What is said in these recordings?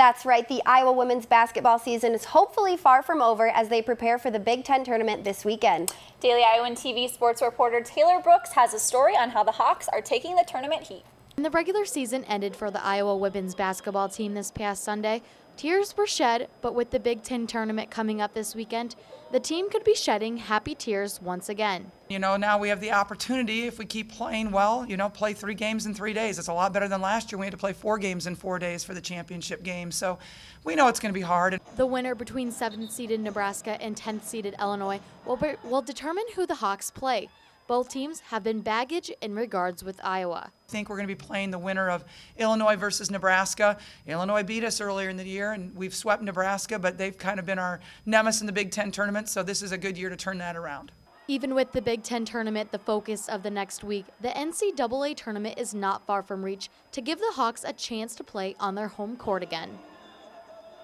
That's right, the Iowa women's basketball season is hopefully far from over as they prepare for the Big Ten tournament this weekend. Daily Iowan TV sports reporter Taylor Brooks has a story on how the Hawks are taking the tournament heat. When the regular season ended for the Iowa women's basketball team this past Sunday, tears were shed, but with the Big Ten tournament coming up this weekend, the team could be shedding happy tears once again. You know, now we have the opportunity, if we keep playing well, play 3 games in 3 days. It's a lot better than last year. We had to play 4 games in 4 days for the championship game. So we know it's going to be hard. The winner between 7th-seeded Nebraska and 10th-seeded Illinois will determine who the Hawks play. Both teams have been baggage in regards with Iowa. I think we're going to be playing the winner of Illinois versus Nebraska. Illinois beat us earlier in the year, and we've swept Nebraska, but they've kind of been our nemesis in the Big Ten tournament, so this is a good year to turn that around. Even with the Big Ten tournament the focus of the next week, the NCAA tournament is not far from reach to give the Hawks a chance to play on their home court again.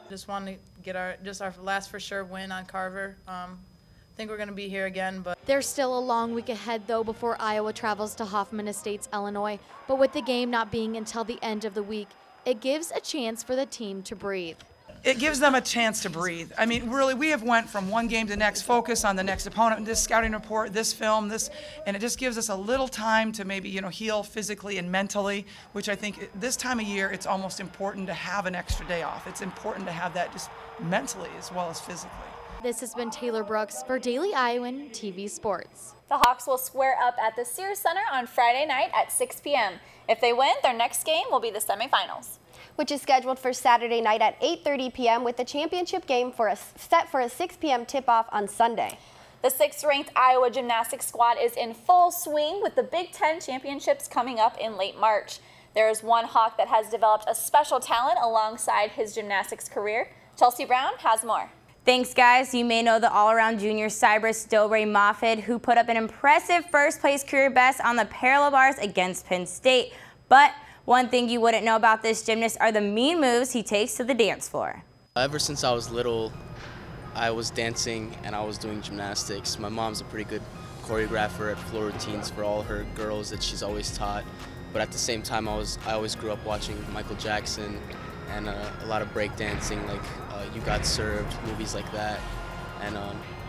Just want to get our last for sure win on Carver. I think we're going to be here again, but there's still a long week ahead though before Iowa travels to Hoffman Estates, Illinois. But with the game not being until the end of the week, it gives a chance for the team to breathe. It gives them a chance to breathe. I mean, really, we have went from one game to the next, focus on the next opponent, this scouting report, this film, this, and it just gives us a little time to maybe, heal physically and mentally, which I think this time of year, it's almost important to have an extra day off. It's important to have that just mentally as well as physically. This has been Taylor Brooks for Daily Iowan TV Sports. The Hawks will square up at the Sears Center on Friday night at 6 p.m. If they win, their next game will be the semifinals, which is scheduled for Saturday night at 8:30 p.m. with the championship game set for a 6 p.m. tip-off on Sunday. The 6th-ranked Iowa gymnastics squad is in full swing with the Big Ten championships coming up in late March. There is one Hawk that has developed a special talent alongside his gymnastics career. Chelsea Brown has more. Thanks, guys. You may know the all-around junior Cyrus Dobre Moffitt, who put up an impressive first-place career best on the parallel bars against Penn State. But one thing you wouldn't know about this gymnast are the mean moves he takes to the dance floor. Ever since I was little, I was dancing and I was doing gymnastics. My mom's a pretty good choreographer at floor routines for all her girls that she's always taught. But at the same time, I always grew up watching Michael Jackson and a lot of breakdancing, like You Got Served, movies like that. And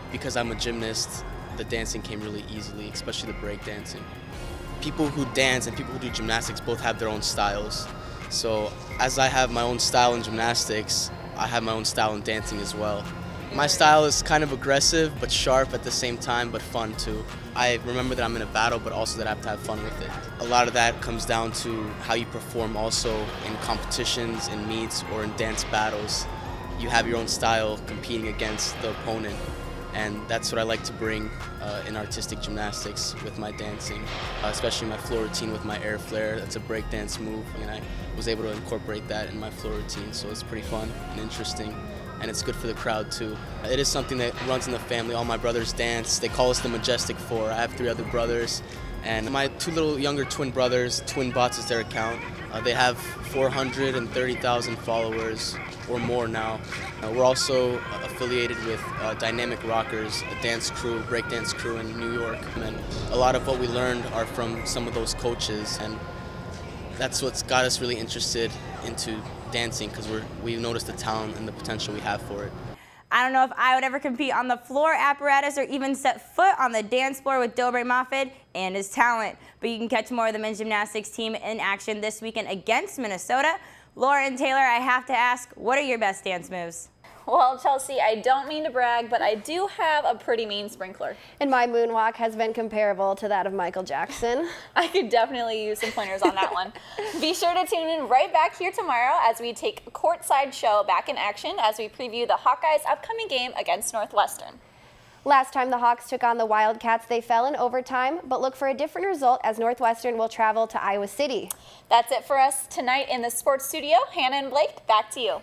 because I'm a gymnast, the dancing came really easily, especially the breakdancing. People who dance and people who do gymnastics both have their own styles. So as I have my own style in gymnastics, I have my own style in dancing as well. My style is kind of aggressive but sharp at the same time, but fun too. I remember that I'm in a battle, but also that I have to have fun with it. A lot of that comes down to how you perform also in competitions, in meets, or in dance battles. You have your own style competing against the opponent, and that's what I like to bring in artistic gymnastics with my dancing, especially my floor routine with my air flare. That's a breakdance move, and I was able to incorporate that in my floor routine, so it's pretty fun and interesting. And it's good for the crowd too. It is something that runs in the family. All my brothers dance. They call us the Majestic Four. I have 3 other brothers, and my 2 little younger twin brothers, Twin Bots is their account. They have 430,000 followers or more now. We're also affiliated with Dynamic Rockers, a dance crew, breakdance crew in New York. And a lot of what we learned are from some of those coaches, and that's what's got us really interested into dancing, because we've noticed the talent and the potential we have for it. I don't know if I would ever compete on the floor apparatus or even set foot on the dance floor with Dobre Moffitt and his talent. But you can catch more of the men's gymnastics team in action this weekend against Minnesota. Laura and Taylor, I have to ask, what are your best dance moves? Well, Chelsea, I don't mean to brag, but I do have a pretty mean sprinkler. And my moonwalk has been comparable to that of Michael Jackson. I could definitely use some pointers on that one. Be sure to tune in right back here tomorrow as we take a courtside show back in action as we preview the Hawkeyes' upcoming game against Northwestern. Last time the Hawks took on the Wildcats, they fell in overtime, but look for a different result as Northwestern will travel to Iowa City. That's it for us tonight in the sports studio. Hannah and Blake, back to you.